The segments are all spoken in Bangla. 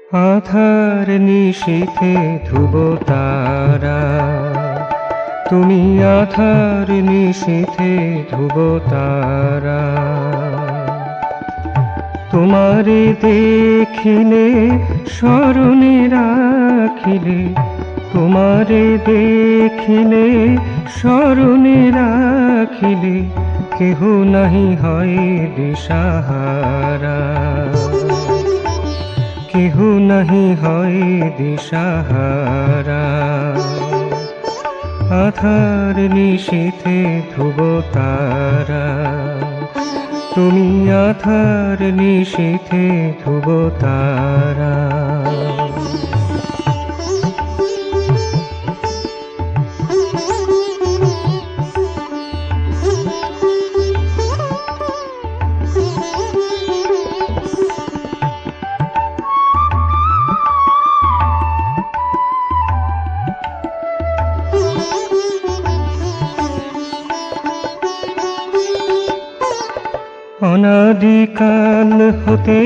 আধার নিশীথে ধ্রুব তারা, তুমি আধার নিশীথে ধ্রুব তারা। তোমারে দেখিলে স্মরণে রাখিলে, তোমারে দেখিলে স্মরণে রাখিলে, কেহ নাহি হয় দিশাহারা, কেহ নাহি হয় দিশাহারা। আধার নিশীথে ধ্রুব তারা, তুমি আধার নিশীথে ধ্রুব তারা। অনাদিকাল হতে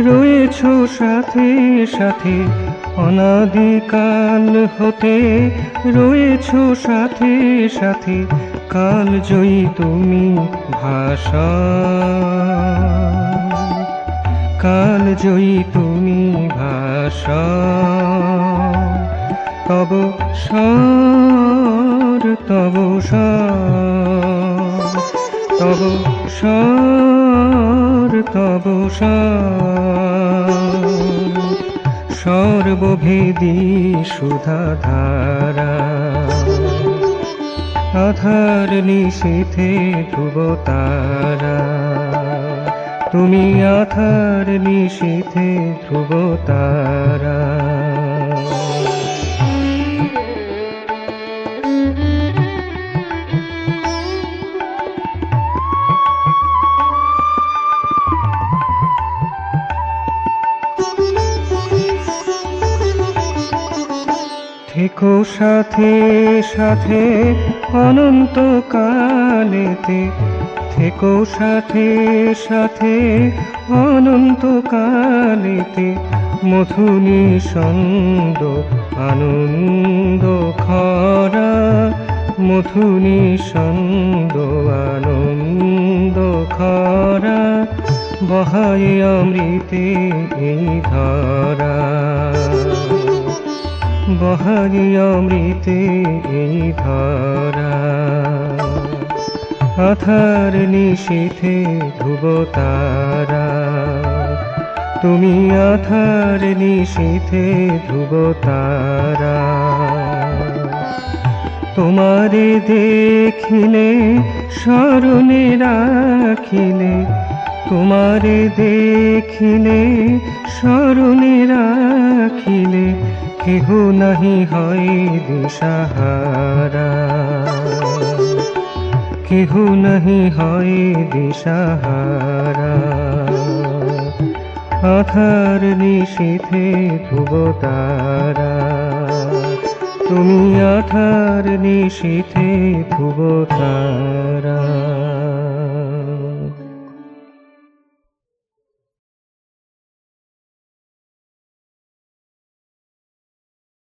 রয়েছ সাথে সাথে, অনাদিকাল হতে রয়েছ সাথে সাথে, কাল জয়ী তুমি ভাষা, কাল জয়ী তুমি ভাষা। তব স্বর তব স্বর, তব স্বর তব স্বর, সর্বভেদী সুধাধারা। আধার নিশীথে ধ্রুব তারা, তুমি আধার নিশীথে ধ্রুব তারা। থেকো সাথে সাথে অনন্ত কালেতে, থেকো সাথে সাথে অনন্ত কালেতে, মধু নিঃসন্দ আনন্দ খরা, মধু নিঃসন্দ আনন্দ খরা, বহায় অমৃতে এই ধরা, বহায় অমৃতে এই ধরা। আধার নিশীথে ধ্রুব তারা, তুমি আধার নিশীথে ধ্রুব তারা। তোমারে দেখিলে স্মরণে রাখিলে, তোমারে দেখিলে স্মরণে রাখিলে, কেহ নাহি হয় দিশাহারা, কেহ নাহি হয় দিশাহারা। আধার নিশীথে ধ্রুব তারা, তুমি আধার নিশীথে ধ্রুব তারা।